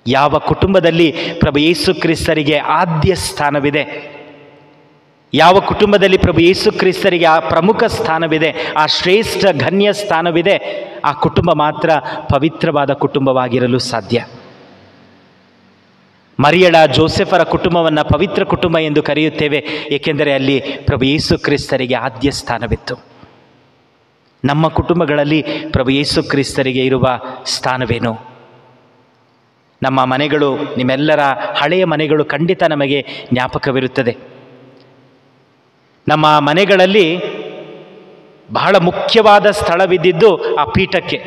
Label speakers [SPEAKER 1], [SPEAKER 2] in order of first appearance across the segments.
[SPEAKER 1] ಯಾವ ಕುಟುಂಬದಲ್ಲಿ ಪ್ರಭು ಯೇಸು ಕ್ರಿಸ್ತರಿಗೆ ಆದ್ಯ ಸ್ಥಾನವಿದೆ, ಯಾವ ಕುಟುಂಬದಲ್ಲಿ ಪ್ರಭು ಯೇಸು ಕ್ರಿಸ್ತರಿಗೆ ಆ ಪ್ರಮುಖ ಸ್ಥಾನವಿದೆ, ಆ ಶ್ರೇಷ್ಠ ಘನ್ಯ ಸ್ಥಾನವಿದೆ, ಆ ಕುಟುಂಬ ಮಾತ್ರ ಪವಿತ್ರವಾದ ಕುಟುಂಬವಾಗಿರಲು ಸಾಧ್ಯ. ಮರಿಯಳ ಜೋಸೆಫರ ಕುಟುಂಬವನ್ನು ಪವಿತ್ರ ಕುಟುಂಬ ಎಂದು ಕರೆಯುತ್ತೇವೆ, ಏಕೆಂದರೆ ಅಲ್ಲಿ ಪ್ರಭು ಯೇಸು ಕ್ರಿಸ್ತರಿಗೆ ಆದ್ಯ ಸ್ಥಾನವಿತ್ತು. ನಮ್ಮ ಕುಟುಂಬಗಳಲ್ಲಿ ಪ್ರಭು ಯೇಸು ಕ್ರಿಸ್ತರಿಗೆ ಇರುವ ಸ್ಥಾನವೇನು? ನಮ್ಮ ಮನೆಗಳು, ನಿಮ್ಮೆಲ್ಲರ ಹಳೆಯ ಮನೆಗಳು ಖಂಡಿತ ನಮಗೆ ಜ್ಞಾಪಕವಿರುತ್ತದೆ. ನಮ್ಮ ಮನೆಗಳಲ್ಲಿ ಬಹಳ ಮುಖ್ಯವಾದ ಸ್ಥಳವಿದ್ದಿದ್ದು ಆ ಪೀಠಕ್ಕೆ.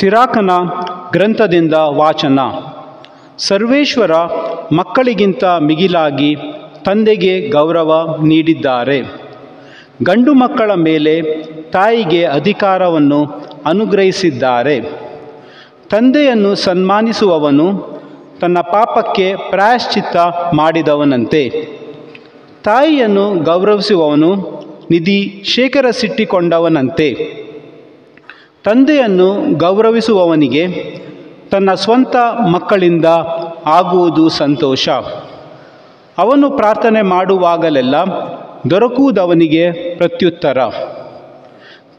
[SPEAKER 2] ಸಿರಾಕನ ಗ್ರಂಥದಿಂದ ವಾಚನ. ಸರ್ವೇಶ್ವರ ಮಕ್ಕಳಿಗಿಂತ ಮಿಗಿಲಾಗಿ ತಂದೆಗೆ ಗೌರವ ನೀಡಿದ್ದಾರೆ. ಗಂಡು ಮಕ್ಕಳ ಮೇಲೆ ತಾಯಿಗೆ ಅಧಿಕಾರವನ್ನು ಅನುಗ್ರಹಿಸಿದ್ದಾರೆ. ತಂದೆಯನ್ನು ಸನ್ಮಾನಿಸುವವನು ತನ್ನ ಪಾಪಕ್ಕೆ ಪ್ರಾಯಶ್ಚಿತ್ತ ಮಾಡಿದವನಂತೆ. ತಾಯಿಯನ್ನು ಗೌರವಿಸುವವನು ನಿಧಿ ಶೇಖರಿಸಿಟ್ಟುಕೊಂಡವನಂತೆ. ತಂದೆಯನ್ನು ಗೌರವಿಸುವವನಿಗೆ ತನ್ನ ಸ್ವಂತ ಮಕ್ಕಳಿಂದ ಆಗುವುದು ಸಂತೋಷ. ಅವನು ಪ್ರಾರ್ಥನೆ ಮಾಡುವಾಗಲೆಲ್ಲ ದೊರಕುವುದವನಿಗೆ ಪ್ರತ್ಯುತ್ತರ.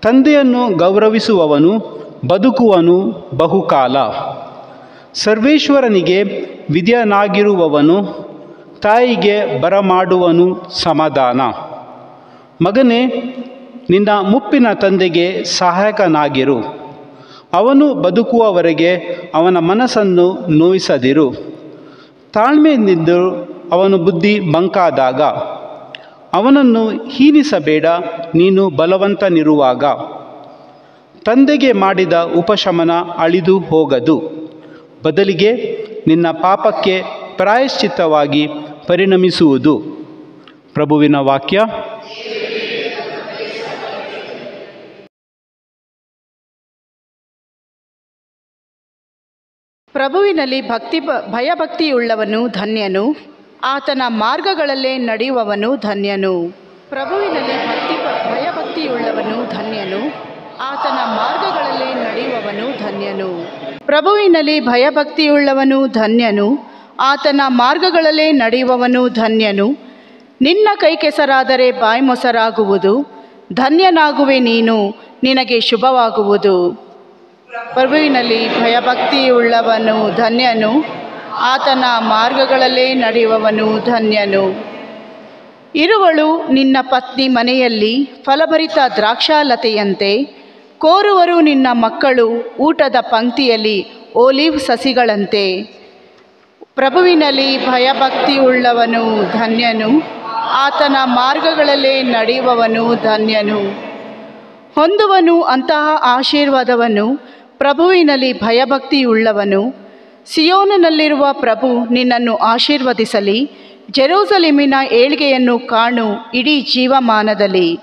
[SPEAKER 2] ತಂದೆಯನ್ನು ಗೌರವಿಸುವವನು ಬದುಕುವನು ಬಹುಕಾಲ. ಸರ್ವೇಶ್ವರನಿಗೆ ವಿಧೇಯನಾಗಿರುವವನು ತಾಯಿಗೆ ಬರಮಾಡುವನು ಸಮಾಧಾನ. ಮಗನೇ, ನಿನ್ನ ಮುಪ್ಪಿನ ತಂದೆಗೆ ಸಹಾಯಕನಾಗಿರು. ಅವನು ಬದುಕುವವರೆಗೆ ಅವನ ಮನಸ್ಸನ್ನು ನೋಯಿಸದಿರು. ತಾಳ್ಮೆಯಿಂದಿದ್ದು ಅವನು ಬುದ್ಧಿ ಮಂಕಾದಾಗ ಅವನನ್ನು ಹೀನಿಸಬೇಡ. ನೀನು ಬಲವಂತನಿರುವಾಗ ತಂದೆಗೆ ಮಾಡಿದ ಉಪಶಮನ ಅಳಿದು ಹೋಗದು. ಬದಲಿಗೆ ನಿನ್ನ ಪಾಪಕ್ಕೆ ಪ್ರಾಯಶ್ಚಿತ್ತವಾಗಿ ಪರಿಣಮಿಸುವುದು. ಪ್ರಭುವಿನ ವಾಕ್ಯ.
[SPEAKER 3] ಪ್ರಭುವಿನಲ್ಲಿ ಭಯಭಕ್ತಿಯುಳ್ಳವನು ಧನ್ಯನು, ಆತನ ಮಾರ್ಗಗಳಲ್ಲೇ ನಡೆಯುವವನು ಧನ್ಯನು. ಪ್ರಭುವಿನಲ್ಲಿ ಭಯಭಕ್ತಿಯುಳ್ಳವನು ಧನ್ಯನು, ಆತನ ಮಾರ್ಗಗಳಲ್ಲೇ ನಡೆಯುವವನು ಧನ್ಯನು. ಪ್ರಭುವಿನಲ್ಲಿ ಭಯಭಕ್ತಿಯುಳ್ಳವನು ಧನ್ಯನು, ಆತನ ಮಾರ್ಗಗಳಲ್ಲೇ ನಡೆಯುವವನು ಧನ್ಯನು. ನಿನ್ನ ಕೈ ಕೆಸರಾದರೆ ಬಾಯಿ ಮೊಸರಾಗುವುದು. ಧನ್ಯನಾಗುವೆ ನೀನು, ನಿನಗೆ ಶುಭವಾಗುವುದು. ಪ್ರಭುವಿನಲ್ಲಿ ಭಯಭಕ್ತಿಯುಳ್ಳವನು ಧನ್ಯನು, ಆತನ ಮಾರ್ಗಗಳಲ್ಲೇ ನಡೆಯುವವನು ಧನ್ಯನು. ಇರುವಳು ನಿನ್ನ ಪತ್ನಿ ಮನೆಯಲ್ಲಿ ಫಲಭರಿತ ದ್ರಾಕ್ಷಾಲತೆಯಂತೆ, ಕೋರುವರು ನಿನ್ನ ಮಕ್ಕಳು ಊಟದ ಪಂಕ್ತಿಯಲ್ಲಿ ಓಲಿವ್ ಸಸಿಗಳಂತೆ. ಪ್ರಭುವಿನಲ್ಲಿ ಭಯಭಕ್ತಿಯುಳ್ಳವನು ಧನ್ಯನು, ಆತನ ಮಾರ್ಗಗಳಲ್ಲೇ ನಡೆಯುವವನು ಧನ್ಯನು. ಹೊಂದುವನು ಅಂತಹ ಆಶೀರ್ವಾದವನ್ನು ಪ್ರಭುವಿನಲ್ಲಿ ಭಯಭಕ್ತಿಯುಳ್ಳವನು. ಸಿಯೋನಿನಲ್ಲಿರುವ ಪ್ರಭು ನಿನ್ನನ್ನು ಆಶೀರ್ವದಿಸಲಿ. ಜೆರೂಸಲೇಮಿನ ಏಳ್ಗೆಯನ್ನು ಕಾಣು ಇಡೀ ಜೀವಮಾನದಲ್ಲಿ.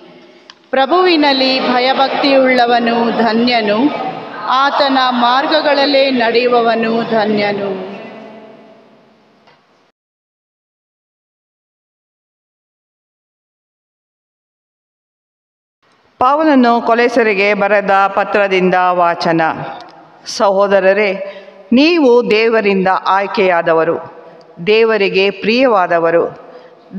[SPEAKER 3] ಪ್ರಭುವಿನಲ್ಲಿ ಭಯಭಕ್ತಿಯುಳ್ಳವನು ಧನ್ಯನು, ಆತನ ಮಾರ್ಗಗಳಲ್ಲೇ ನಡೆಯುವವನು ಧನ್ಯನು.
[SPEAKER 4] ಪೌಲನು ಕೊಲೊಸ್ಸೆರಿಗೆ ಬರೆದ ಪತ್ರದಿಂದ ವಾಚನ. ಸಹೋದರರೇ, ನೀವು ದೇವರಿಂದ ಆಯ್ಕೆಯಾದವರು, ದೇವರಿಗೆ ಪ್ರಿಯವಾದವರು,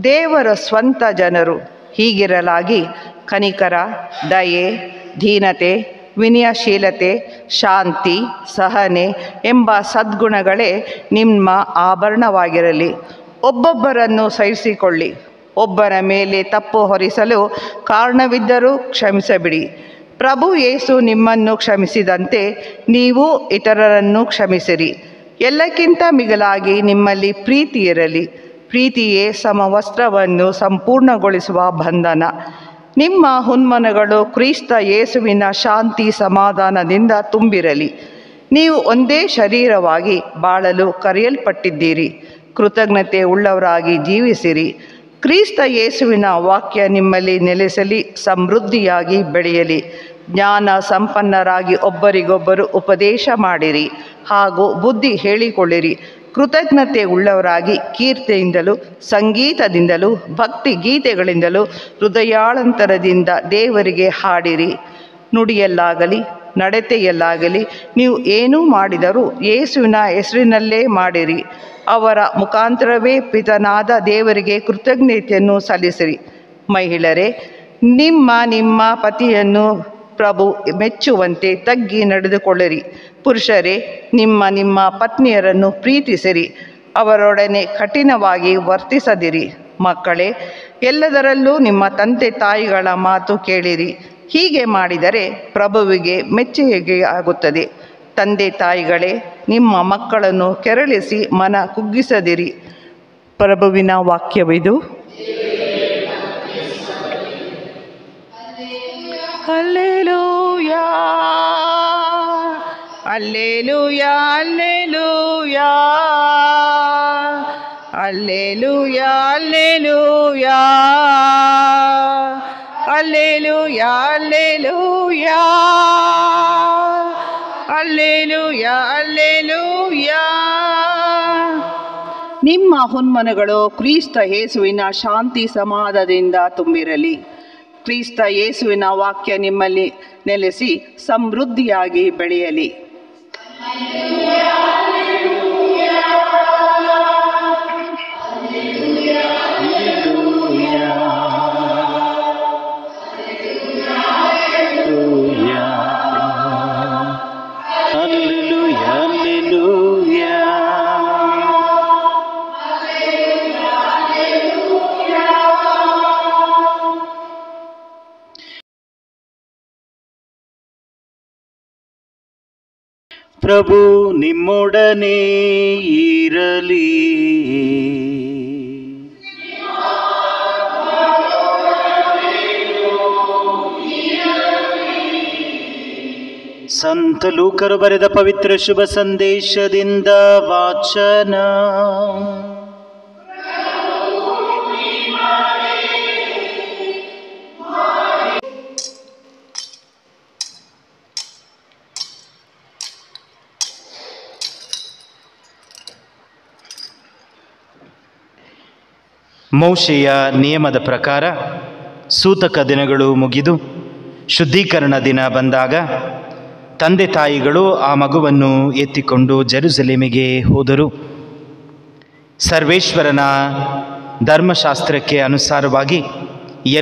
[SPEAKER 4] ದೇವರ ಸ್ವಂತ ಜನರು. ಹೀಗಿರಲಾಗಿ ಕನಿಕರ, ದಯೆ, ದೀನತೆ, ವಿನಯಶೀಲತೆ, ಶಾಂತಿ, ಸಹನೆ ಎಂಬ ಸದ್ಗುಣಗಳೇ ನಿಮ್ಮ ಆಭರಣವಾಗಿರಲಿ. ಒಬ್ಬೊಬ್ಬರನ್ನು ಸಹಿಸಿಕೊಳ್ಳಿ. ಒಬ್ಬರ ಮೇಲೆ ತಪ್ಪು ಹೊರಿಸಲು ಕಾರಣವಿದ್ದರೂ ಕ್ಷಮಿಸಬಿಡಿ. ಪ್ರಭು ಯೇಸು ನಿಮ್ಮನ್ನು ಕ್ಷಮಿಸಿದಂತೆ ನೀವು ಇತರರನ್ನು ಕ್ಷಮಿಸಿರಿ. ಎಲ್ಲಕ್ಕಿಂತ ಮಿಗಿಲಾಗಿ ನಿಮ್ಮಲ್ಲಿ ಪ್ರೀತಿ ಇರಲಿ. ಪ್ರೀತಿಯೇ ಸಮವಸ್ತ್ರವನ್ನು ಸಂಪೂರ್ಣಗೊಳಿಸುವ ಬಂಧನ. ನಿಮ್ಮ ಹುನ್ಮನಗಳು ಕ್ರಿಸ್ತ ಯೇಸುವಿನ ಶಾಂತಿ ಸಮಾಧಾನದಿಂದ ತುಂಬಿರಲಿ. ನೀವು ಒಂದೇ ಶರೀರವಾಗಿ ಬಾಳಲು ಕರೆಯಲ್ಪಟ್ಟಿದ್ದೀರಿ. ಕೃತಜ್ಞತೆ ಉಳ್ಳವರಾಗಿ ಜೀವಿಸಿರಿ. ಕ್ರಿಸ್ತ ಯೇಸುವಿನ ವಾಕ್ಯ ನಿಮ್ಮಲ್ಲಿ ನೆಲೆಸಲಿ, ಸಮೃದ್ಧಿಯಾಗಿ ಬೆಳೆಯಲಿ. ಜ್ಞಾನ ಸಂಪನ್ನರಾಗಿ ಒಬ್ಬರಿಗೊಬ್ಬರು ಉಪದೇಶ ಮಾಡಿರಿ ಹಾಗೂ ಬುದ್ಧಿ ಹೇಳಿಕೊಳ್ಳಿರಿ. ಕೃತಜ್ಞತೆ ಉಳ್ಳವರಾಗಿ ಕೀರ್ತಿಯಿಂದಲೂ ಸಂಗೀತದಿಂದಲೂ ಭಕ್ತಿ ಗೀತೆಗಳಿಂದಲೂ ಹೃದಯಾಳಂತರದಿಂದ ದೇವರಿಗೆ ಹಾಡಿರಿ. ನುಡಿಯಲ್ಲಾಗಲಿ ನಡತೆಯಲ್ಲಾಗಲಿ ನೀವು ಏನೂ ಮಾಡಿದರೂ ಯೇಸುವಿನ ಹೆಸರಿನಲ್ಲೇ ಮಾಡಿರಿ. ಅವರ ಮುಖಾಂತರವೇ ಪಿತನಾದ ದೇವರಿಗೆ ಕೃತಜ್ಞತೆಯನ್ನು ಸಲ್ಲಿಸಿರಿ. ಮಹಿಳೆಯರೇ, ನಿಮ್ಮ ಪತಿಯನ್ನು ಪ್ರಭು ಮೆಚ್ಚುವಂತೆ ತಗ್ಗಿ ನಡೆದುಕೊಳ್ಳಿರಿ. ಪುರುಷರೇ, ನಿಮ್ಮ ಪತ್ನಿಯರನ್ನು ಪ್ರೀತಿಸಿರಿ. ಅವರೊಡನೆ ಕಠಿಣವಾಗಿ ವರ್ತಿಸದಿರಿ. ಮಕ್ಕಳೇ, ಎಲ್ಲದರಲ್ಲೂ ನಿಮ್ಮ ತಂದೆ ತಾಯಿಗಳ ಮಾತು ಕೇಳಿರಿ. ಹೀಗೆ ಮಾಡಿದರೆ ಪ್ರಭುವಿಗೆ ಮೆಚ್ಚುಗೆ ಆಗುತ್ತದೆ. ತಂದೆ ತಾಯಿಗಳೇ, ನಿಮ್ಮ ಮಕ್ಕಳನ್ನು ಕೆರಳಿಸಿ ಮನ ಕುಗ್ಗಿಸದಿರಿ. ಪ್ರಭುವಿನ ವಾಕ್ಯವಿದು. Hallelujah, hallelujah, hallelujah, hallelujah, hallelujah, hallelujah, hallelujah, hallelujah. ನಿಮ್ಮ ಹುನ್ಮನಗಳು ಕ್ರಿಸ್ತ ಯೇಸುವಿನ ಶಾಂತಿ ಸಮಾಧಾನದಿಂದ ತುಂಬಿರಲಿ. ಕ್ರಿಸ್ತ ಯೇಸುವಿನ ವಾಕ್ಯ ನಿಮ್ಮಲ್ಲಿ ನೆಲೆಸಿ ಸಮೃದ್ಧಿಯಾಗಿ ಬೆಳೆಯಲಿ.
[SPEAKER 1] Hallelujah, hallelujah. ಪ್ರಭು ನಿಮ್ಮೊಡನೆ ಇರಲಿ. ಸಂತ ಲೂಕರು ಬರೆದ ಪವಿತ್ರ ಶುಭ ಸಂದೇಶದಿಂದ ವಾಚನ. ಮೋಶೆಯ ನಿಯಮದ ಪ್ರಕಾರ ಸೂತಕ ದಿನಗಳು ಮುಗಿದು ಶುದ್ಧೀಕರಣ ದಿನ ಬಂದಾಗ ತಂದೆ ತಾಯಿಗಳು ಆ ಮಗುವನ್ನು ಎತ್ತಿಕೊಂಡು ಜೆರುಸಲೇಮಿಗೆ ಹೋದರು. ಸರ್ವೇಶ್ವರನ ಧರ್ಮಶಾಸ್ತ್ರಕ್ಕೆ ಅನುಸಾರವಾಗಿ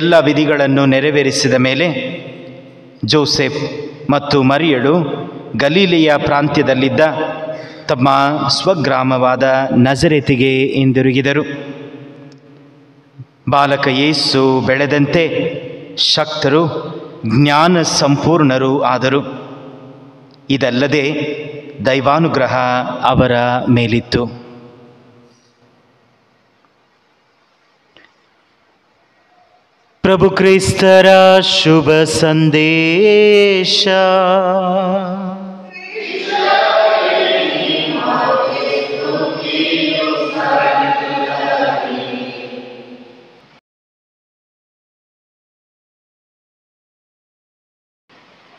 [SPEAKER 1] ಎಲ್ಲ ವಿಧಿಗಳನ್ನು ನೆರವೇರಿಸಿದ ಮೇಲೆ ಜೋಸೆಫ್ ಮತ್ತು ಮರಿಯಳು ಗಲೀಲಿಯ ಪ್ರಾಂತ್ಯದಲ್ಲಿದ್ದ ತಮ್ಮ ಸ್ವಗ್ರಾಮವಾದ ನಜರೇತಿಗೆ ಹಿಂದಿರುಗಿದರು. ಬಾಲಕ ಯೇಸು ಬೆಳೆದಂತೆ ಶಕ್ತರು ಜ್ಞಾನ ಸಂಪೂರ್ಣರು ಆದರು. ಇದಲ್ಲದೆ ದೈವಾನುಗ್ರಹ ಅವರ ಮೇಲಿತ್ತು. ಪ್ರಭು ಕ್ರಿಸ್ತರ ಶುಭ ಸಂದೇಶ.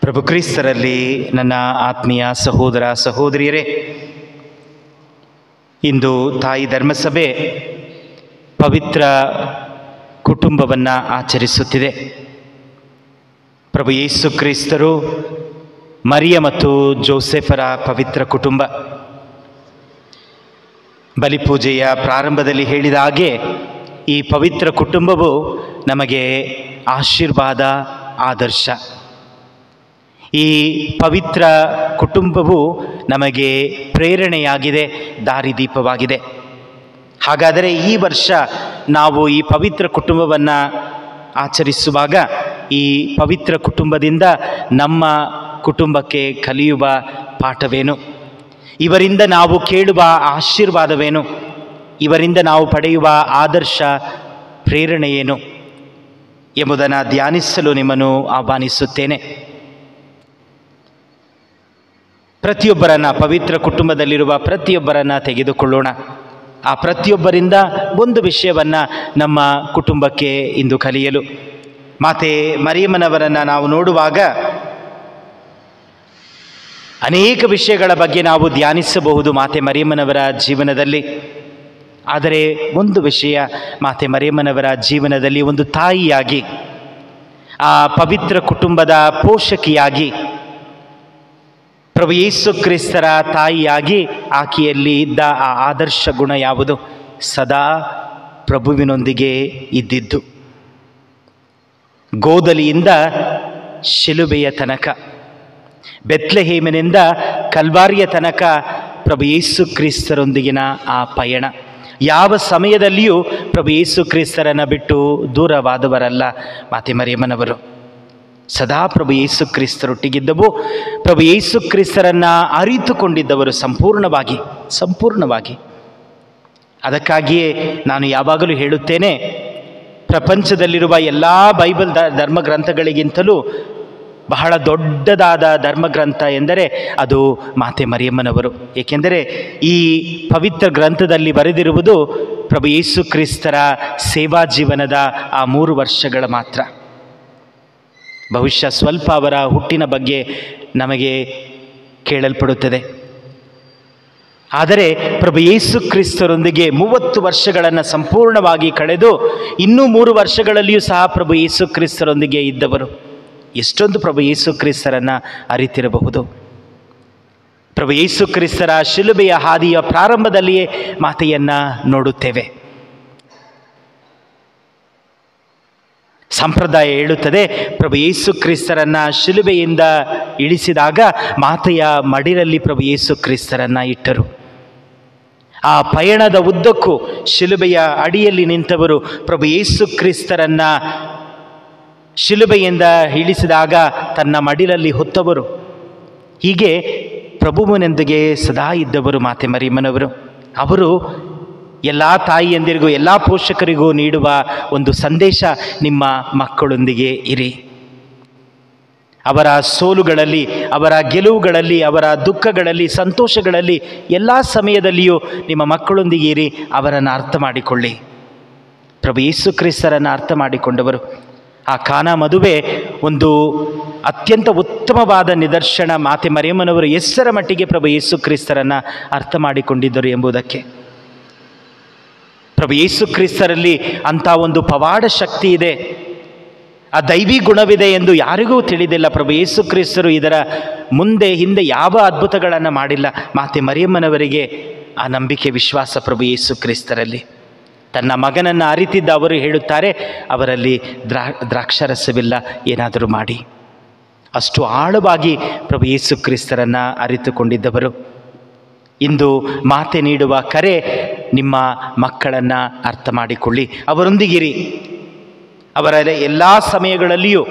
[SPEAKER 1] ಪ್ರಭು ಕ್ರಿಸ್ತರಲ್ಲಿ ನನ್ನ ಆತ್ಮೀಯ ಸಹೋದರ ಸಹೋದರಿಯರೇ, ಇಂದು ತಾಯಿ ಧರ್ಮಸಭೆ ಪವಿತ್ರ ಕುಟುಂಬವನ್ನು ಆಚರಿಸುತ್ತಿದೆ. ಪ್ರಭು ಯೇಸು ಕ್ರಿಸ್ತರು, ಮರಿಯ ಮತ್ತು ಜೋಸೆಫರ ಪವಿತ್ರ ಕುಟುಂಬ. ಬಲಿಪೂಜೆಯ ಪ್ರಾರಂಭದಲ್ಲಿ ಹೇಳಿದ ಹಾಗೆ ಈ ಪವಿತ್ರ ಕುಟುಂಬವು ನಮಗೆ ಆಶೀರ್ವಾದ, ಆದರ್ಶ. ಈ ಪವಿತ್ರ ಕುಟುಂಬವು ನಮಗೆ ಪ್ರೇರಣೆಯಾಗಿದೆ, ದಾರಿದೀಪವಾಗಿದೆ. ಹಾಗಾದರೆ ಈ ವರ್ಷ ನಾವು ಈ ಪವಿತ್ರ ಕುಟುಂಬವನ್ನು ಆಚರಿಸುವಾಗ ಈ ಪವಿತ್ರ ಕುಟುಂಬದಿಂದ ನಮ್ಮ ಕುಟುಂಬಕ್ಕೆ ಕಲಿಯುವ ಪಾಠವೇನು? ಇವರಿಂದ ನಾವು ಕೇಳುವ ಆಶೀರ್ವಾದವೇನು? ಇವರಿಂದ ನಾವು ಪಡೆಯುವ ಆದರ್ಶ, ಪ್ರೇರಣೆ ಏನು ಎಂಬುದನ್ನು ಧ್ಯಾನಿಸಲು ನಿಮ್ಮನ್ನು ಆಹ್ವಾನಿಸುತ್ತೇನೆ. ಪ್ರತಿಯೊಬ್ಬರನ್ನು, ಪವಿತ್ರ ಕುಟುಂಬದಲ್ಲಿರುವ ಪ್ರತಿಯೊಬ್ಬರನ್ನು ತೆಗೆದುಕೊಳ್ಳೋಣ. ಆ ಪ್ರತಿಯೊಬ್ಬರಿಂದ ಒಂದು ವಿಷಯವನ್ನು ನಮ್ಮ ಕುಟುಂಬಕ್ಕೆ ಇಂದು ಕಲಿಯಲು. ಮಾತೆ ಮರಿಯಮ್ಮನವರನ್ನು ನಾವು ನೋಡುವಾಗ ಅನೇಕ ವಿಷಯಗಳ ಬಗ್ಗೆ ನಾವು ಧ್ಯಾನಿಸಬಹುದು ಮಾತೆ ಮರಿಯಮ್ಮನವರ ಜೀವನದಲ್ಲಿ. ಆದರೆ ಒಂದು ವಿಷಯ, ಮಾತೆ ಮರಿಯಮ್ಮನವರ ಜೀವನದಲ್ಲಿ ಒಂದು ತಾಯಿಯಾಗಿ, ಆ ಪವಿತ್ರ ಕುಟುಂಬದ ಪೋಷಕಿಯಾಗಿ, ಪ್ರಭು ಯೇಸು ಕ್ರಿಸ್ತರ ತಾಯಿಯಾಗಿ ಆಕೆಯಲ್ಲಿ ಇದ್ದ ಆ ಆದರ್ಶ ಗುಣ ಯಾವುದು? ಸದಾ ಪ್ರಭುವಿನೊಂದಿಗೆ ಇದ್ದಿದ್ದು. ಗೋದಲಿಯಿಂದ ಶಿಲುಬೆಯ ತನಕ, ಬೆತ್ಲೆಹೇಮಿನಿಂದ ಕಲ್ವಾರಿಯ ತನಕ ಪ್ರಭು ಯೇಸು ಕ್ರಿಸ್ತರೊಂದಿಗಿನ ಆ ಪಯಣ. ಯಾವ ಸಮಯದಲ್ಲಿಯೂ ಪ್ರಭು ಯೇಸು ಕ್ರಿಸ್ತರನ್ನು ಬಿಟ್ಟು ದೂರವಾದವರಲ್ಲ ಮಾತೆ ಮರಿಯಮ್ಮನವರು. ಸದಾ ಪ್ರಭು ಯೇಸು ಕ್ರಿಸ್ತರೊಟ್ಟಿಗಿದ್ದವು. ಪ್ರಭು ಯೇಸು ಕ್ರಿಸ್ತರನ್ನು ಅರಿತುಕೊಂಡಿದ್ದವರು ಸಂಪೂರ್ಣವಾಗಿ. ಅದಕ್ಕಾಗಿಯೇ ನಾನು ಯಾವಾಗಲೂ ಹೇಳುತ್ತೇನೆ, ಪ್ರಪಂಚದಲ್ಲಿರುವ ಎಲ್ಲ ಬೈಬಲ್ ಧರ್ಮಗ್ರಂಥಗಳಿಗಿಂತಲೂ ಬಹಳ ದೊಡ್ಡದಾದ ಧರ್ಮಗ್ರಂಥ ಎಂದರೆ ಅದು ಮಾತೆ ಮರಿಯಮ್ಮನವರು. ಏಕೆಂದರೆ ಈ ಪವಿತ್ರ ಗ್ರಂಥದಲ್ಲಿ ಬರೆದಿರುವುದು ಪ್ರಭು ಯೇಸು ಕ್ರಿಸ್ತರ ಸೇವಾ ಜೀವನದ ಆ 3 ವರ್ಷಗಳ ಮಾತ್ರ. ಬಹುಶಃ ಸ್ವಲ್ಪ ಅವರ ಹುಟ್ಟಿನ ಬಗ್ಗೆ ನಮಗೆ ಕೇಳಲ್ಪಡುತ್ತದೆ. ಆದರೆ ಪ್ರಭು ಯೇಸು ಕ್ರಿಸ್ತರೊಂದಿಗೆ 30 ವರ್ಷಗಳನ್ನು ಸಂಪೂರ್ಣವಾಗಿ ಕಳೆದು ಇನ್ನೂ 3 ವರ್ಷಗಳಲ್ಲಿಯೂ ಸಹ ಪ್ರಭು ಯೇಸು ಕ್ರಿಸ್ತರೊಂದಿಗೆ ಇದ್ದವರು. ಎಷ್ಟೊಂದು ಪ್ರಭು ಯೇಸು ಕ್ರಿಸ್ತರನ್ನು ಅರಿತಿರಬಹುದು. ಪ್ರಭು ಯೇಸು ಕ್ರಿಸ್ತರ ಶಿಲುಬೆಯ ಹಾದಿಯ ಪ್ರಾರಂಭದಲ್ಲಿಯೇ ಮಾತೆಯನ್ನು ನೋಡುತ್ತೇವೆ. ಸಂಪ್ರದಾಯ ಹೇಳುತ್ತದೆ, ಪ್ರಭು ಯೇಸು ಕ್ರಿಸ್ತರನ್ನು ಶಿಲುಬೆಯಿಂದ ಇಳಿಸಿದಾಗ ಮಾತೆಯ ಮಡಿಲಲ್ಲಿ ಪ್ರಭು ಯೇಸು ಕ್ರಿಸ್ತರನ್ನು ಇಟ್ಟರು. ಆ ಪಯಣದ ಉದ್ದಕ್ಕೂ ಶಿಲುಬೆಯ ಅಡಿಯಲ್ಲಿ ನಿಂತವರು ಪ್ರಭು ಯೇಸು ಕ್ರಿಸ್ತರನ್ನು ಶಿಲುಬೆಯಿಂದ ಇಳಿಸಿದಾಗ ತನ್ನ ಮಡಿಲಲ್ಲಿ ಹೊತ್ತವರು. ಹೀಗೆ ಪ್ರಭುವಿನೊಂದಿಗೆ ಸದಾ ಇದ್ದವರು ಮಾತೆ ಮರಿಯಮ್ಮನವರು. ಅವರು ಎಲ್ಲ ತಾಯಿಯಂದಿರಿಗೂ ಎಲ್ಲ ಪೋಷಕರಿಗೂ ನೀಡುವ ಒಂದು ಸಂದೇಶ, ನಿಮ್ಮ ಮಕ್ಕಳೊಂದಿಗೆ ಇರಿ. ಅವರ ಸೋಲುಗಳಲ್ಲಿ, ಅವರ ಗೆಲುವುಗಳಲ್ಲಿ, ಅವರ ದುಃಖಗಳಲ್ಲಿ, ಸಂತೋಷಗಳಲ್ಲಿ, ಎಲ್ಲ ಸಮಯದಲ್ಲಿಯೂ ನಿಮ್ಮ ಮಕ್ಕಳೊಂದಿಗೆ ಇರಿ. ಅವರನ್ನು ಅರ್ಥ ಮಾಡಿಕೊಳ್ಳಿ. ಪ್ರಭು ಯೇಸು ಕ್ರಿಸ್ತರನ್ನು ಅರ್ಥ ಮಾಡಿಕೊಂಡವರು. ಆ ಕಾನಾ ಮದುವೆ ಒಂದು ಅತ್ಯಂತ ಉತ್ತಮವಾದ ನಿದರ್ಶನ. ಮಾತೆ ಮರಿಯಮ್ಮನವರು ಎಷ್ಟರ ಮಟ್ಟಿಗೆ ಪ್ರಭು ಯೇಸು ಕ್ರಿಸ್ತರನ್ನು ಅರ್ಥ ಮಾಡಿಕೊಂಡಿದ್ದರು ಎಂಬುದಕ್ಕೆ. ಪ್ರಭು ಯೇಸು ಕ್ರಿಸ್ತರಲ್ಲಿ ಅಂಥ ಒಂದು ಪವಾಡ ಶಕ್ತಿ ಇದೆ, ಆ ದೈವಿ ಗುಣವಿದೆ ಎಂದು ಯಾರಿಗೂ ತಿಳಿದಿಲ್ಲ. ಪ್ರಭು ಯೇಸು ಕ್ರಿಸ್ತರು ಇದರ ಮುಂದೆ ಹಿಂದೆ ಯಾವ ಅದ್ಭುತಗಳನ್ನು ಮಾಡಿಲ್ಲ. ಮಾತೆ ಮರಿಯಮ್ಮನವರಿಗೆ ಆ ನಂಬಿಕೆ, ವಿಶ್ವಾಸ ಪ್ರಭು ಯೇಸು ಕ್ರಿಸ್ತರಲ್ಲಿ. ತನ್ನ ಮಗನನ್ನು ಅರಿತಿದ್ದ ಅವರು ಹೇಳುತ್ತಾರೆ, ಅವರಲ್ಲಿ ದ್ರಾಕ್ಷಾರಸವಿಲ್ಲ, ಏನಾದರೂ ಮಾಡಿ. ಅಷ್ಟು ಆಳವಾಗಿ ಪ್ರಭು ಯೇಸು ಕ್ರಿಸ್ತರನ್ನು ಅರಿತುಕೊಂಡಿದ್ದವರು. ಇಂದು ಮಾತೆ ನೀಡುವ ಕರೆ, ನಿಮ್ಮ ಮಕ್ಕಳನ್ನು ಅರ್ಥ ಮಾಡಿಕೊಳ್ಳಿ, ಅವರೊಂದಿಗಿರಿ. ಅವರ ಎಲ್ಲ ಸಮಯಗಳಲ್ಲಿಯೂ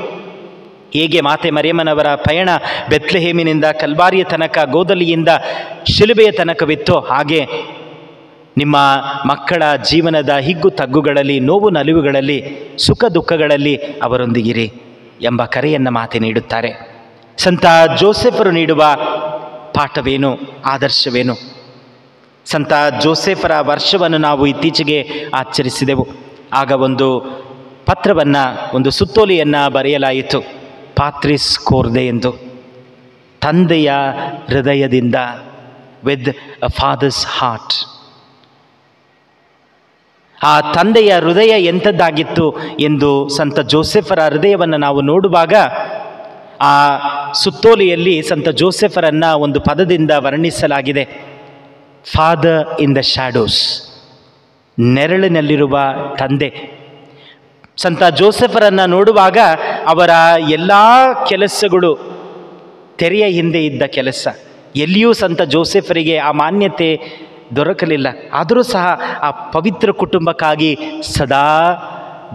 [SPEAKER 1] ಹೇಗೆ ಮಾತೆ ಮರಿಯಮ್ಮನವರ ಪಯಣ ಬೆತ್ಲೆಹೇಮಿನಿಂದ ಕಲ್ವಾರಿಯ ತನಕ, ಗೋದಲಿಯಿಂದ ಶಿಲುಬೆಯ ತನಕವಿತ್ತೋ, ಹಾಗೆ ನಿಮ್ಮ ಮಕ್ಕಳ ಜೀವನದ ಹಿಗ್ಗು ತಗ್ಗುಗಳಲ್ಲಿ, ನೋವು ನಲಿವುಗಳಲ್ಲಿ, ಸುಖ ದುಃಖಗಳಲ್ಲಿ ಅವರೊಂದಿಗಿರಿ ಎಂಬ ಕರೆಯನ್ನು ಮಾತೆ ನೀಡುತ್ತಾರೆ. ಸಂತ ಜೋಸೆಫರು ನೀಡುವ ಪಾಠವೇನು, ಆದರ್ಶವೇನು? ಸಂತ ಜೋಸೆಫರ ವರ್ಷವನ್ನು ನಾವು ಇತ್ತೀಚೆಗೆ ಆಚರಿಸಿದೆವು. ಆಗ ಒಂದು ಪತ್ರವನ್ನು, ಒಂದು ಸುತ್ತೋಲೆಯನ್ನು ಬರೆಯಲಾಯಿತು, ಪಾತ್ರಿಸ್ ಕೋರ್ದೆ ಎಂದು. ತಂದೆಯ ಹೃದಯದಿಂದ, ವಿತ್ ಅ ಫಾದರ್ಸ್ ಹಾರ್ಟ್. ಆ ತಂದೆಯ ಹೃದಯ ಎಂಥದ್ದಾಗಿತ್ತು ಎಂದು ಸಂತ ಜೋಸೆಫರ ಹೃದಯವನ್ನು ನಾವು ನೋಡುವಾಗ, ಆ ಸುತ್ತೋಲೆಯಲ್ಲಿ ಸಂತ ಜೋಸೆಫರನ್ನು ಒಂದು ಪದದಿಂದ ವರ್ಣಿಸಲಾಗಿದೆ, ಫಾದರ್ ಇನ್ ದ ಶ್ಯಾಡೋಸ್, ನೆರಳಿನಲ್ಲಿರುವ ತಂದೆ. ಸಂತ ಜೋಸೆಫರನ್ನು ನೋಡುವಾಗ ಅವರ ಎಲ್ಲ ಕೆಲಸಗಳು ತೆರೆಯ ಹಿಂದೆ ಇದ್ದ ಕೆಲಸ. ಎಲ್ಲಿಯೂ ಸಂತ ಜೋಸೆಫರಿಗೆ ಆ ಮಾನ್ಯತೆ ದೊರಕಲಿಲ್ಲ. ಆದರೂ ಸಹ ಆ ಪವಿತ್ರ ಕುಟುಂಬಕ್ಕಾಗಿ ಸದಾ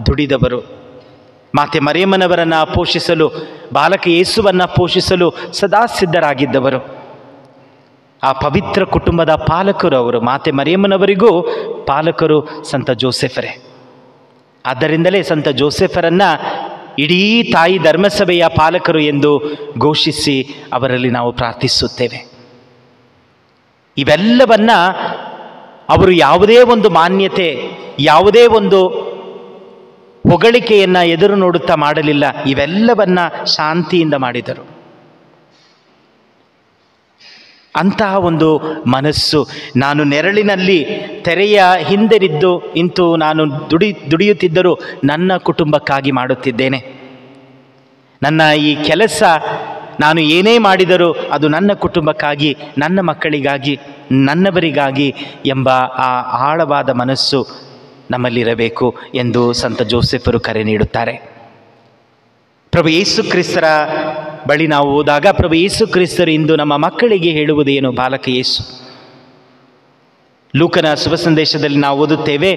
[SPEAKER 1] ದುಡಿದವರು. ಮಾತೆ ಮರಿಯಮ್ಮನವರನ್ನು ಪೋಷಿಸಲು, ಬಾಲಕ ಯೇಸುವನ್ನು ಪೋಷಿಸಲು ಸದಾ ಸಿದ್ಧರಾಗಿದ್ದವರು. ಆ ಪವಿತ್ರ ಕುಟುಂಬದ ಪಾಲಕರು ಅವರು. ಮಾತೆ ಮರಿಯಮ್ಮನವರಿಗೂ ಪಾಲಕರು ಸಂತ ಜೋಸೆಫರೇ. ಆದ್ದರಿಂದಲೇ ಸಂತ ಜೋಸೆಫರನ್ನು ಇಡೀ ತಾಯಿ ಧರ್ಮಸಭೆಯ ಪಾಲಕರು ಎಂದು ಘೋಷಿಸಿ ಅವರಲ್ಲಿ ನಾವು ಪ್ರಾರ್ಥಿಸುತ್ತೇವೆ. ಇವೆಲ್ಲವನ್ನ ಅವರು ಯಾವುದೇ ಒಂದು ಮಾನ್ಯತೆ, ಯಾವುದೇ ಒಂದು ಹೊಗಳಿಕೆಯನ್ನು ಎದುರು ನೋಡುತ್ತಾ ಮಾಡಲಿಲ್ಲ. ಇವೆಲ್ಲವನ್ನ ಶಾಂತಿಯಿಂದ ಮಾಡಿದರು. ಅಂತಹ ಒಂದು ಮನಸ್ಸು, ನಾನು ನೆರಳಿನಲ್ಲಿ ತೆರೆಯ ಹಿಂದೆ ನಿಂತು ನಾನು ದುಡಿಯುತ್ತಿದ್ದರೂ ನನ್ನ ಕುಟುಂಬಕ್ಕಾಗಿ ಮಾಡುತ್ತಿದ್ದೇನೆ. ನನ್ನ ಈ ಕೆಲಸ ನಾನು ಏನೇ ಮಾಡಿದರೂ ಅದು ನನ್ನ ಕುಟುಂಬಕ್ಕಾಗಿ, ನನ್ನ ಮಕ್ಕಳಿಗಾಗಿ, ನನ್ನವರಿಗಾಗಿ ಎಂಬ ಆ ಆಳವಾದ ಮನಸ್ಸು ನಮ್ಮಲ್ಲಿರಬೇಕು ಎಂದು ಸಂತ ಜೋಸೆಫರು ಕರೆ ನೀಡುತ್ತಾರೆ. ಪ್ರಭು ಯೇಸು ಕ್ರಿಸ್ತರ ಬಳಿ ನಾವು ಹೋದಾಗ ಪ್ರಭು ಯೇಸು ಕ್ರಿಸ್ತರು ಇಂದು ನಮ್ಮ ಮಕ್ಕಳಿಗೆ ಹೇಳುವುದೇನು? ಬಾಲಕ ಯೇಸು. ಲೂಕನ ಶುಭ ಸಂದೇಶದಲ್ಲಿ ನಾವು ಓದುತ್ತೇವೆ,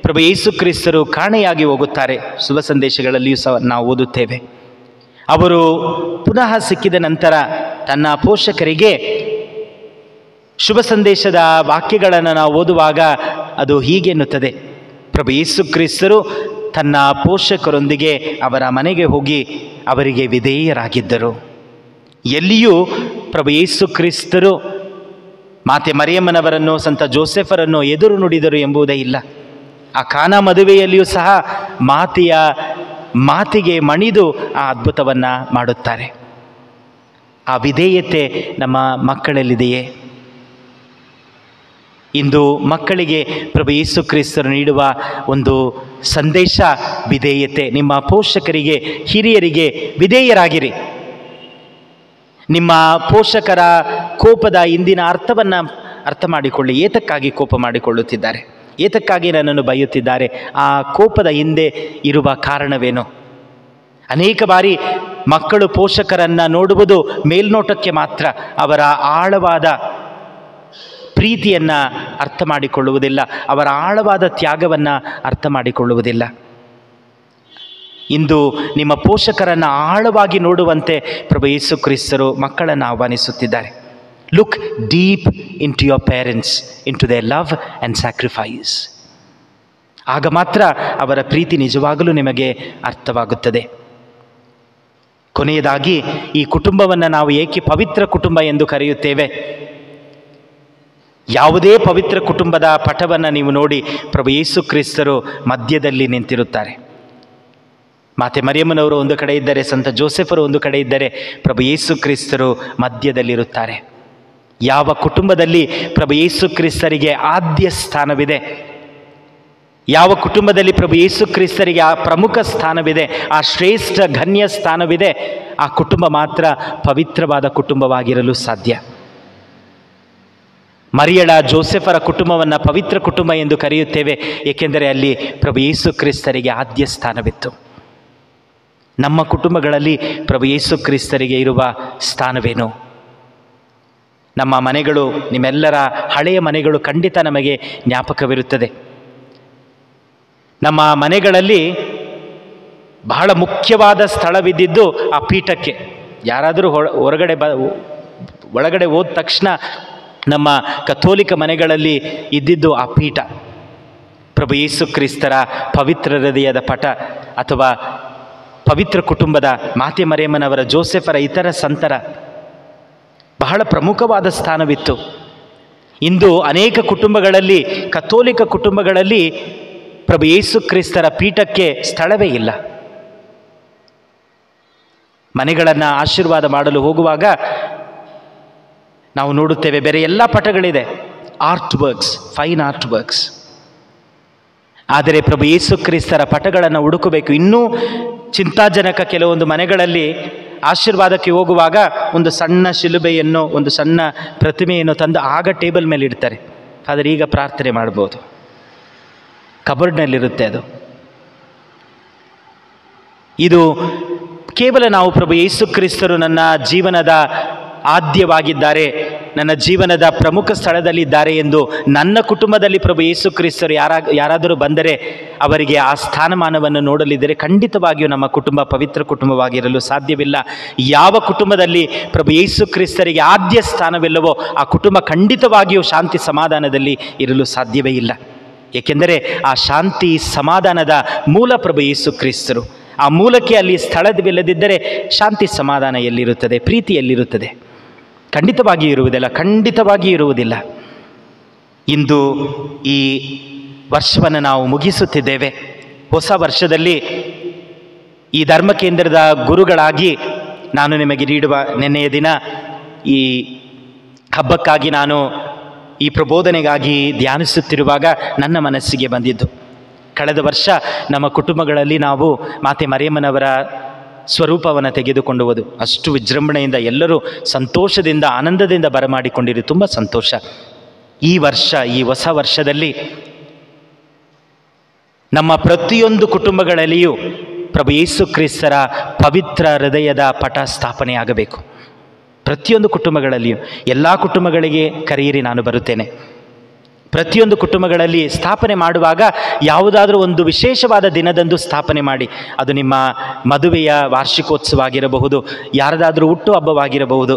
[SPEAKER 1] ಪ್ರಭು ಯೇಸು ಕ್ರಿಸ್ತರು ಕಾಣೆಯಾಗಿ ಹೋಗುತ್ತಾರೆ. ಶುಭ ಸಂದೇಶಗಳಲ್ಲಿಯೂ ಸಹ ನಾವು ಓದುತ್ತೇವೆ. ಅವರು ಪುನಃ ಸಿಕ್ಕಿದ ನಂತರ ತನ್ನ ಪೋಷಕರಿಗೆ ಶುಭ ಸಂದೇಶದ ವಾಕ್ಯಗಳನ್ನು ನಾವು ಓದುವಾಗ ಅದು ಹೀಗೆನ್ನುತ್ತದೆ, ಪ್ರಭು ಯೇಸು ಕ್ರಿಸ್ತರು ತನ್ನ ಪೋಷಕರೊಂದಿಗೆ ಅವರ ಮನೆಗೆ ಹೋಗಿ ಅವರಿಗೆ ವಿಧೇಯರಾಗಿದ್ದರು. ಎಲ್ಲಿಯೂ ಪ್ರಭು ಯೇಸು ಕ್ರಿಸ್ತರು ಮಾತೆ ಮರಿಯಮ್ಮನವರನ್ನು, ಸಂತ ಜೋಸೆಫರನ್ನು ಎದುರು ನುಡಿದರು ಎಂಬುದೇ ಇಲ್ಲ. ಆ ಕಾನಾ ಮದುವೆಯಲ್ಲಿಯೂ ಸಹ ಮಾತಿಗೆ ಮಣಿದು ಆ ಅದ್ಭುತವನ್ನು ಮಾಡುತ್ತಾರೆ. ಆ ವಿಧೇಯತೆ ನಮ್ಮ ಮಕ್ಕಳಲ್ಲಿದೆಯೇ? ಇಂದು ಮಕ್ಕಳಿಗೆ ಪ್ರಭು ಯೇಸು ಕ್ರಿಸ್ತರು ನೀಡುವ ಒಂದು ಸಂದೇಶ ವಿಧೇಯತೆ. ನಿಮ್ಮ ಪೋಷಕರಿಗೆ, ಹಿರಿಯರಿಗೆ ವಿಧೇಯರಾಗಿರಿ. ನಿಮ್ಮ ಪೋಷಕರ ಕೋಪದ ಇಂದಿನ ಅರ್ಥವನ್ನು ಅರ್ಥ ಮಾಡಿಕೊಳ್ಳಿ. ಏತಕ್ಕಾಗಿ ಕೋಪ ಮಾಡಿಕೊಳ್ಳುತ್ತಿದ್ದಾರೆ? ಏತಕ್ಕಾಗಿ ನನ್ನನ್ನು ಬೈಯುತ್ತಿದ್ದಾರೆ? ಆ ಕೋಪದ ಹಿಂದೆ ಇರುವ ಕಾರಣವೇನು? ಅನೇಕ ಬಾರಿ ಮಕ್ಕಳು ಪೋಷಕರನ್ನು ನೋಡುವುದು ಮೇಲ್ನೋಟಕ್ಕೆ ಮಾತ್ರ. ಅವರ ಆಳವಾದ ಪ್ರೀತಿಯನ್ನು ಅರ್ಥ ಮಾಡಿಕೊಳ್ಳುವುದಿಲ್ಲ, ಅವರ ಆಳವಾದ ತ್ಯಾಗವನ್ನು ಅರ್ಥ ಮಾಡಿಕೊಳ್ಳುವುದಿಲ್ಲ. ಇಂದು ನಿಮ್ಮ ಪೋಷಕರನ್ನು ಆಳವಾಗಿ ನೋಡುವಂತೆ ಪ್ರಭು ಯೇಸು ಕ್ರಿಸ್ತರು ಮಕ್ಕಳನ್ನು ಆಹ್ವಾನಿಸುತ್ತಿದ್ದಾರೆ. Look deep into your parents, into their love and sacrifice. ಆಗ ಮಾತ್ರ ಅವರ ಪ್ರೀತಿ ನಿಜವಾಗಲೂ ನಿಮಗೆ ಅರ್ಥವಾಗುತ್ತದೆ. ಕೊನೆಯದಾಗಿ, ಈ ಕುಟುಂಬವನ್ನು ನಾವು ಏಕೆ ಪವಿತ್ರ ಕುಟುಂಬ ಎಂದು ಕರೆಯುತ್ತೇವೆ? ಯಾವುದೇ ಪವಿತ್ರ ಕುಟುಂಬದ ಪಟವನ್ನು ನೀವು ನೋಡಿ, ಪ್ರಭು ಯೇಸು ಕ್ರಿಸ್ತರು ಮಧ್ಯದಲ್ಲಿ ನಿಂತಿರುತ್ತಾರೆ. ಮಾತೆ ಮರಿಯಮ್ಮನವರು ಒಂದು ಕಡೆ ಇದ್ದರೆ, ಸಂತ ಜೋಸೆಫರು ಒಂದು ಕಡೆ ಇದ್ದರೆ, ಪ್ರಭು ಯೇಸು ಕ್ರಿಸ್ತರು ಮಧ್ಯದಲ್ಲಿರುತ್ತಾರೆ. ಯಾವ ಕುಟುಂಬದಲ್ಲಿ ಪ್ರಭು ಯೇಸು ಕ್ರಿಸ್ತರಿಗೆ ಆದ್ಯ ಸ್ಥಾನವಿದೆ, ಯಾವ ಕುಟುಂಬದಲ್ಲಿ ಪ್ರಭು ಯೇಸು ಕ್ರಿಸ್ತರಿಗೆ ಆ ಪ್ರಮುಖ ಸ್ಥಾನವಿದೆ, ಆ ಶ್ರೇಷ್ಠ ಗಣ್ಯ ಸ್ಥಾನವಿದೆ, ಆ ಕುಟುಂಬ ಮಾತ್ರ ಪವಿತ್ರವಾದ ಕುಟುಂಬವಾಗಿರಲು ಸಾಧ್ಯ. ಮರಿಯಳ ಜೋಸೆಫರ ಕುಟುಂಬವನ್ನು ಪವಿತ್ರ ಕುಟುಂಬ ಎಂದು ಕರೆಯುತ್ತೇವೆ, ಏಕೆಂದರೆ ಅಲ್ಲಿ ಪ್ರಭು ಯೇಸು ಕ್ರಿಸ್ತರಿಗೆ ಆದ್ಯ ಸ್ಥಾನವಿತ್ತು. ನಮ್ಮ ಕುಟುಂಬಗಳಲ್ಲಿ ಪ್ರಭು ಯೇಸು ಕ್ರಿಸ್ತರಿಗೆ ಇರುವ ಸ್ಥಾನವೇನು? ನಮ್ಮ ಮನೆಗಳು, ನಿಮ್ಮೆಲ್ಲರ ಹಳೆಯ ಮನೆಗಳು ಖಂಡಿತ ನಮಗೆ ಜ್ಞಾಪಕವಿರುತ್ತದೆ. ನಮ್ಮ ಮನೆಗಳಲ್ಲಿ ಬಹಳ ಮುಖ್ಯವಾದ ಸ್ಥಳವಿದ್ದಿದ್ದು ಆ ಪೀಠಕ್ಕೆ. ಯಾರಾದರೂ ಒಳಗಡೆ ಹೋದ ತಕ್ಷಣ ನಮ್ಮ ಕಥೋಲಿಕ ಮನೆಗಳಲ್ಲಿ ಇದ್ದಿದ್ದು ಆ ಪೀಠ, ಪ್ರಭು ಯೇಸು ಕ್ರಿಸ್ತರ ಪವಿತ್ರ ಹೃದಯದ ಪಟ, ಅಥವಾ ಪವಿತ್ರ ಕುಟುಂಬದ ಮಾತೆ ಮರಿಯಮ್ಮನವರ, ಜೋಸೆಫರ, ಇತರ ಸಂತರ ಬಹಳ ಪ್ರಮುಖವಾದ ಸ್ಥಾನವಿತ್ತು. ಇಂದು ಅನೇಕ ಕುಟುಂಬಗಳಲ್ಲಿ, ಕಥೋಲಿಕ ಕುಟುಂಬಗಳಲ್ಲಿ ಪ್ರಭು ಯೇಸು ಕ್ರಿಸ್ತರ ಪೀಠಕ್ಕೆ ಸ್ಥಳವೇ ಇಲ್ಲ. ಮನೆಗಳನ್ನು ಆಶೀರ್ವಾದ ಮಾಡಲು ಹೋಗುವಾಗ ನಾವು ನೋಡುತ್ತೇವೆ, ಬೇರೆ ಎಲ್ಲ ಪಟಗಳಿದೆ, art works, fine art works. ಆದರೆ ಪ್ರಭು ಯೇಸು ಕ್ರಿಸ್ತರ ಪಟಗಳನ್ನು ಹುಡುಕಬೇಕು. ಇನ್ನೂ ಚಿಂತಾಜನಕ, ಕೆಲವೊಂದು ಮನೆಗಳಲ್ಲಿ ಆಶೀರ್ವಾದಕ್ಕೆ ಹೋಗುವಾಗ ಒಂದು ಸಣ್ಣ ಶಿಲುಬೆಯನ್ನು, ಒಂದು ಸಣ್ಣ ಪ್ರತಿಮೆಯನ್ನು ತಂದು ಆಗ ಟೇಬಲ್ ಮೇಲೆ ಇಡ್ತಾರೆ. ಆದರೆ ಈಗ ಪ್ರಾರ್ಥನೆ ಮಾಡ್ಬೋದು, ಕಬೋರ್ಡ್ನಲ್ಲಿರುತ್ತೆ ಅದು. ಇದು ಕೇವಲ ನಾವು ಪ್ರಭು ಯೇಸು ಕ್ರಿಸ್ತರು ನನ್ನ ಜೀವನದ ಆದ್ಯವಾಗಿದ್ದಾರೆ, ನನ್ನ ಜೀವನದ ಪ್ರಮುಖ ಸ್ಥಳದಲ್ಲಿದ್ದಾರೆ ಎಂದು ನನ್ನ ಕುಟುಂಬದಲ್ಲಿ ಪ್ರಭು ಯೇಸು ಕ್ರಿಸ್ತರು ಯಾರಾದರೂ ಬಂದರೆ ಅವರಿಗೆ ಆ ಸ್ಥಾನಮಾನವನ್ನು ನೋಡಲಿದ್ದರೆ ಖಂಡಿತವಾಗಿಯೂ ನಮ್ಮ ಕುಟುಂಬ ಪವಿತ್ರ ಕುಟುಂಬವಾಗಿರಲು ಸಾಧ್ಯವಿಲ್ಲ. ಯಾವ ಕುಟುಂಬದಲ್ಲಿ ಪ್ರಭು ಯೇಸು ಕ್ರಿಸ್ತರಿಗೆ ಆದ್ಯ ಸ್ಥಾನವಿಲ್ಲವೋ ಆ ಕುಟುಂಬ ಖಂಡಿತವಾಗಿಯೂ ಶಾಂತಿ ಸಮಾಧಾನದಲ್ಲಿ ಇರಲು ಸಾಧ್ಯವೇ ಇಲ್ಲ. ಏಕೆಂದರೆ ಆ ಶಾಂತಿ ಸಮಾಧಾನದ ಮೂಲ ಪ್ರಭು ಯೇಸು ಕ್ರಿಸ್ತರು. ಆ ಮೂಲಕ್ಕೆ ಅಲ್ಲಿ ಸ್ಥಳವಿಲ್ಲದಿದ್ದರೆ ಶಾಂತಿ ಸಮಾಧಾನ ಎಲ್ಲಿರುತ್ತದೆ? ಪ್ರೀತಿ ಎಲ್ಲಿರುತ್ತದೆ? ಖಂಡಿತವಾಗಿಯೂ ಇರುವುದಿಲ್ಲ, ಖಂಡಿತವಾಗಿಯೂ ಇರುವುದಿಲ್ಲ. ಇಂದು ಈ ವರ್ಷವನ್ನು ನಾವು ಮುಗಿಸುತ್ತಿದ್ದೇವೆ. ಹೊಸ ವರ್ಷದಲ್ಲಿ ಈ ಧರ್ಮ ಕೇಂದ್ರದ ಗುರುಗಳಾಗಿ ನಾನು ನಿಮಗೆ ನೀಡುವ ನೆನ್ನೆಯ ದಿನ ಈ ಹಬ್ಬಕ್ಕಾಗಿ ನಾನು ಈ ಪ್ರಬೋಧನೆಗಾಗಿ ಧ್ಯಾನಿಸುತ್ತಿರುವಾಗ ನನ್ನ ಮನಸ್ಸಿಗೆ ಬಂದಿದ್ದು, ಕಳೆದ ವರ್ಷ ನಮ್ಮ ಕುಟುಂಬಗಳಲ್ಲಿ ನಾವು ಮಾತೆ ಮರಿಯಮ್ಮನವರ ಸ್ವರೂಪವನ್ನು ತೆಗೆದುಕೊಂಡು ಹೋದು ಅಷ್ಟು ವಿಜೃಂಭಣೆಯಿಂದ ಎಲ್ಲರೂ ಸಂತೋಷದಿಂದ ಆನಂದದಿಂದ ಬರಮಾಡಿಕೊಂಡಿರಿ, ತುಂಬ ಸಂತೋಷ. ಈ ವರ್ಷ, ಈ ಹೊಸ ವರ್ಷದಲ್ಲಿ ನಮ್ಮ ಪ್ರತಿಯೊಂದು ಕುಟುಂಬಗಳಲ್ಲಿಯೂ ಪ್ರಭು ಯೇಸು ಕ್ರಿಸ್ತರ ಪವಿತ್ರ ಹೃದಯದ ಪಟ ಸ್ಥಾಪನೆಯಾಗಬೇಕು. ಪ್ರತಿಯೊಂದು ಕುಟುಂಬಗಳಲ್ಲಿಯೂ, ಎಲ್ಲ ಕುಟುಂಬಗಳಿಗೆ ಕರೆಯಿರಿ, ನಾನು ಬರುತ್ತೇನೆ. ಪ್ರತಿಯೊಂದು ಕುಟುಂಬಗಳಲ್ಲಿ ಸ್ಥಾಪನೆ ಮಾಡುವಾಗ ಯಾವುದಾದ್ರೂ ಒಂದು ವಿಶೇಷವಾದ ದಿನದಂದು ಸ್ಥಾಪನೆ ಮಾಡಿ. ಅದು ನಿಮ್ಮ ಮದುವೆಯ ವಾರ್ಷಿಕೋತ್ಸವ ಆಗಿರಬಹುದು, ಯಾರದಾದರೂ ಹುಟ್ಟು ಹಬ್ಬವಾಗಿರಬಹುದು.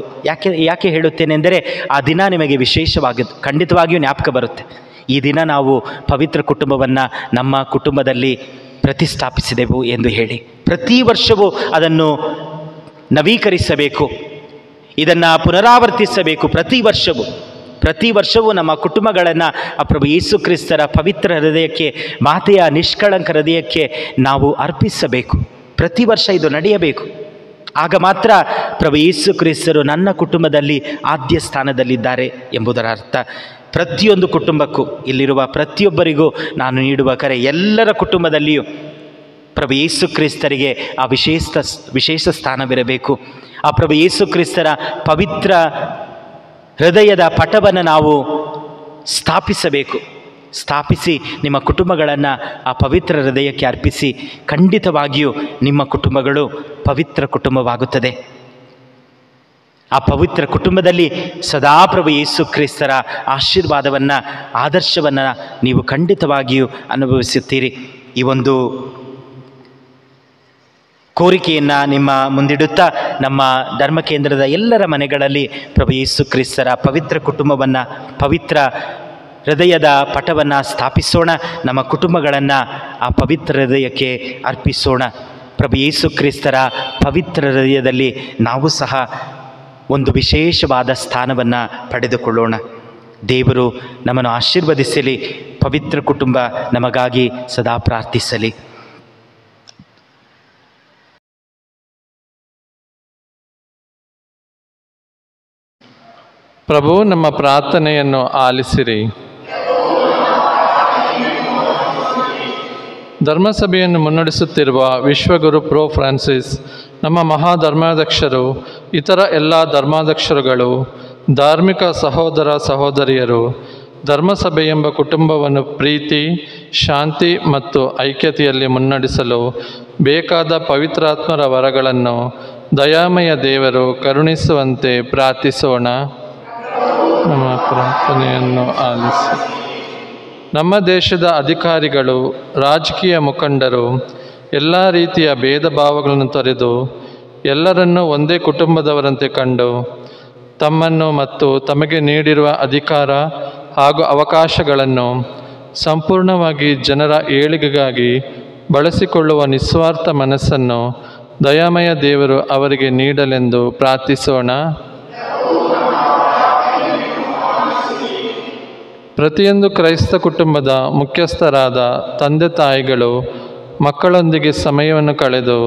[SPEAKER 1] ಯಾಕೆ ಹೇಳುತ್ತೇನೆ ಎಂದರೆ ಆ ದಿನ ನಿಮಗೆ ವಿಶೇಷವಾಗುತ್ತೆ, ಖಂಡಿತವಾಗಿಯೂ ಜ್ಞಾಪಕ ಬರುತ್ತೆ. ಈ ದಿನ ನಾವು ಪವಿತ್ರ ಕುಟುಂಬವನ್ನು ನಮ್ಮ ಕುಟುಂಬದಲ್ಲಿ ಪ್ರತಿಷ್ಠಾಪಿಸಿದೆವು ಎಂದು ಹೇಳಿ ಪ್ರತಿ ವರ್ಷವೂ ಅದನ್ನು ನವೀಕರಿಸಬೇಕು, ಇದನ್ನು ಪುನರಾವರ್ತಿಸಬೇಕು. ಪ್ರತಿ ವರ್ಷವೂ ನಮ್ಮ ಕುಟುಂಬಗಳನ್ನು ಆ ಪ್ರಭು ಯೇಸು ಕ್ರಿಸ್ತರ ಪವಿತ್ರ ಹೃದಯಕ್ಕೆ, ಮಾತೆಯ ನಿಷ್ಕಳಂಕ ಹೃದಯಕ್ಕೆ ನಾವು ಅರ್ಪಿಸಬೇಕು. ಪ್ರತಿ ವರ್ಷ ಇದು ನಡೆಯಬೇಕು. ಆಗ ಮಾತ್ರ ಪ್ರಭು ಯೇಸು ಕ್ರಿಸ್ತರು ನನ್ನ ಕುಟುಂಬದಲ್ಲಿ ಆದ್ಯ ಸ್ಥಾನದಲ್ಲಿದ್ದಾರೆ ಎಂಬುದರ ಅರ್ಥ. ಪ್ರತಿಯೊಂದು ಕುಟುಂಬಕ್ಕೂ, ಇಲ್ಲಿರುವ ಪ್ರತಿಯೊಬ್ಬರಿಗೂ ನಾನು ನೀಡುವ ಕರೆ, ಎಲ್ಲರ ಕುಟುಂಬದಲ್ಲಿಯೂ ಪ್ರಭು ಯೇಸು ಕ್ರಿಸ್ತರಿಗೆ ಆ ವಿಶೇಷ ಸ್ಥಾನವಿರಬೇಕು. ಆ ಪ್ರಭು ಯೇಸು ಕ್ರಿಸ್ತರ ಪವಿತ್ರ ಹೃದಯದ ಪಟವನ್ನು ನಾವು ಸ್ಥಾಪಿಸಿ ನಿಮ್ಮ ಕುಟುಂಬಗಳನ್ನು ಆ ಪವಿತ್ರ ಹೃದಯಕ್ಕೆ ಅರ್ಪಿಸಿ. ಖಂಡಿತವಾಗಿಯೂ ನಿಮ್ಮ ಕುಟುಂಬಗಳು ಪವಿತ್ರ ಕುಟುಂಬವಾಗುತ್ತದೆ. ಆ ಪವಿತ್ರ ಕುಟುಂಬದಲ್ಲಿ ಸದಾ ಪ್ರಭು ಯೇಸು ಕ್ರಿಸ್ತರ ಆಶೀರ್ವಾದವನ್ನು, ಆದರ್ಶವನ್ನು ನೀವು ಖಂಡಿತವಾಗಿಯೂ ಅನುಭವಿಸುತ್ತೀರಿ. ಈ ಒಂದು ಕೋರಿಕೆಯನ್ನು ನಿಮ್ಮ ಮುಂದಿಡುತ್ತಾ ನಮ್ಮ ಧರ್ಮ ಕೇಂದ್ರದ ಎಲ್ಲರ ಮನೆಗಳಲ್ಲಿ ಪ್ರಭು ಯೇಸು ಕ್ರಿಸ್ತರ ಪವಿತ್ರ ಕುಟುಂಬವನ್ನು, ಪವಿತ್ರ ಹೃದಯದ ಪಟವನ್ನು ಸ್ಥಾಪಿಸೋಣ. ನಮ್ಮ ಕುಟುಂಬಗಳನ್ನು ಆ ಪವಿತ್ರ ಹೃದಯಕ್ಕೆ ಅರ್ಪಿಸೋಣ. ಪ್ರಭು ಯೇಸು ಕ್ರಿಸ್ತರ ಪವಿತ್ರ ಹೃದಯದಲ್ಲಿ ನಾವು ಸಹ ಒಂದು ವಿಶೇಷವಾದ ಸ್ಥಾನವನ್ನು ಪಡೆದುಕೊಳ್ಳೋಣ. ದೇವರು ನಮ್ಮನ್ನು ಆಶೀರ್ವದಿಸಲಿ. ಪವಿತ್ರ ಕುಟುಂಬ ನಮಗಾಗಿ ಸದಾ ಪ್ರಾರ್ಥಿಸಲಿ.
[SPEAKER 5] ಪ್ರಭು ನಮ್ಮ ಪ್ರಾರ್ಥನೆಯನ್ನು ಆಲಿಸಿರಿ. ಧರ್ಮಸಭೆಯನ್ನು ಮುನ್ನಡೆಸುತ್ತಿರುವ ವಿಶ್ವಗುರು ಪ್ರೊ ಫ್ರಾನ್ಸಿಸ್, ನಮ್ಮ ಮಹಾಧರ್ಮಾಧ್ಯಕ್ಷರು, ಇತರ ಎಲ್ಲ ಧರ್ಮಾಧ್ಯಕ್ಷರುಗಳು, ಧಾರ್ಮಿಕ ಸಹೋದರ ಸಹೋದರಿಯರು, ಧರ್ಮಸಭೆ ಎಂಬ ಕುಟುಂಬವನ್ನು ಪ್ರೀತಿ, ಶಾಂತಿ ಮತ್ತು ಐಕ್ಯತೆಯಲ್ಲಿ ಮುನ್ನಡೆಸಲು ಬೇಕಾದ ಪವಿತ್ರಾತ್ಮರ ವರಗಳನ್ನು ದಯಾಮಯ ದೇವರು ಕರುಣಿಸುವಂತೆ ಪ್ರಾರ್ಥಿಸೋಣ. ನಮ್ಮ ಪ್ರಾರ್ಥನೆಯನ್ನು ಆಲಿಸಿ. ನಮ್ಮ ದೇಶದ ಅಧಿಕಾರಿಗಳು, ರಾಜಕೀಯ ಮುಖಂಡರು ಎಲ್ಲ ರೀತಿಯ ಭೇದ ಭಾವಗಳನ್ನು ತೊರೆದು ಎಲ್ಲರನ್ನೂ ಒಂದೇ ಕುಟುಂಬದವರಂತೆ ಕಂಡು ತಮ್ಮನ್ನು ಮತ್ತು ತಮಗೆ ನೀಡಿರುವ ಅಧಿಕಾರ ಹಾಗೂ ಅವಕಾಶಗಳನ್ನು ಸಂಪೂರ್ಣವಾಗಿ ಜನರ ಏಳಿಗೆಗಾಗಿ ಬಳಸಿಕೊಳ್ಳುವ ನಿಸ್ವಾರ್ಥ ಮನಸ್ಸನ್ನು ದಯಾಮಯ ದೇವರು ಅವರಿಗೆ ನೀಡಲೆಂದು ಪ್ರಾರ್ಥಿಸೋಣ. ಪ್ರತಿಯೊಂದು ಕ್ರೈಸ್ತ ಕುಟುಂಬದ ಮುಖ್ಯಸ್ಥರಾದ ತಂದೆ ತಾಯಿಗಳು ಮಕ್ಕಳೊಂದಿಗೆ ಸಮಯವನ್ನು ಕಳೆದು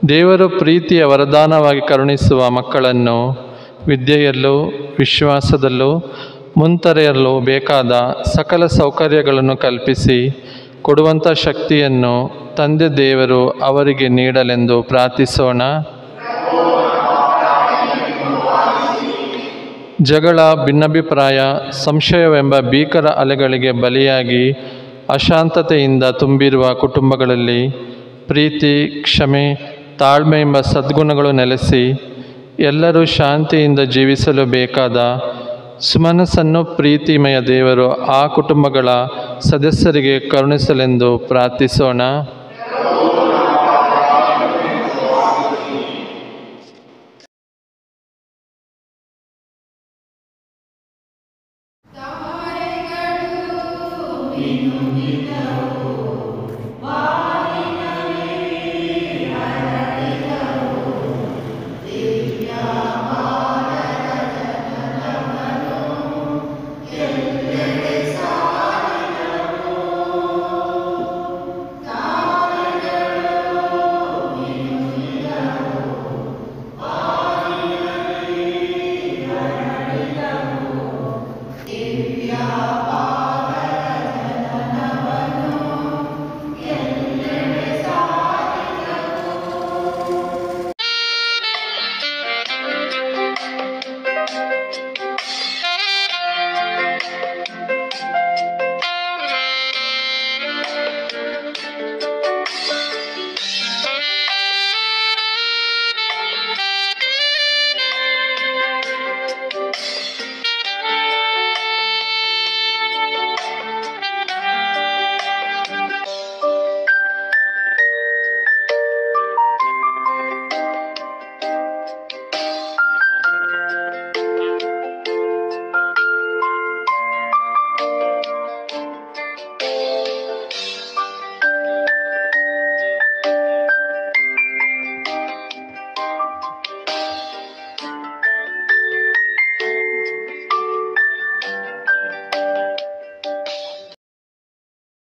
[SPEAKER 5] ದೇವರು ಪ್ರೀತಿಯ ವರದಾನವಾಗಿ ಕರುಣಿಸುವ ಮಕ್ಕಳನ್ನು ವಿದ್ಯೆಯಲ್ಲೂ ವಿಶ್ವಾಸದಲ್ಲೂ ಮುಂತರೆಯಲು ಬೇಕಾದ ಸಕಲ ಸೌಕರ್ಯಗಳನ್ನು ಕಲ್ಪಿಸಿ ಕೊಡುವಂಥ ಶಕ್ತಿಯನ್ನು ತಂದೆ ದೇವರು ಅವರಿಗೆ ನೀಡಲೆಂದು ಪ್ರಾರ್ಥಿಸೋಣ. ಜಗಳ, ಭಿನ್ನಾಭಿಪ್ರಾಯ, ಸಂಶಯವೆಂಬ ಭೀಕರ ಅಲೆಗಳಿಗೆ ಬಲಿಯಾಗಿ ಅಶಾಂತತೆಯಿಂದ ತುಂಬಿರುವ ಕುಟುಂಬಗಳಲ್ಲಿ ಪ್ರೀತಿ, ಕ್ಷಮೆ, ತಾಳ್ಮೆ ಎಂಬ ಸದ್ಗುಣಗಳು ನೆಲೆಸಿ ಎಲ್ಲರೂ ಶಾಂತಿಯಿಂದ ಜೀವಿಸಲು ಬೇಕಾದ ಸುಮನಸ್ಸನ್ನು ಪ್ರೀತಿಮಯ ದೇವರು ಆ ಕುಟುಂಬಗಳ ಸದಸ್ಯರಿಗೆ ಕರುಣಿಸಲೆಂದು ಪ್ರಾರ್ಥಿಸೋಣ.
[SPEAKER 6] Wow.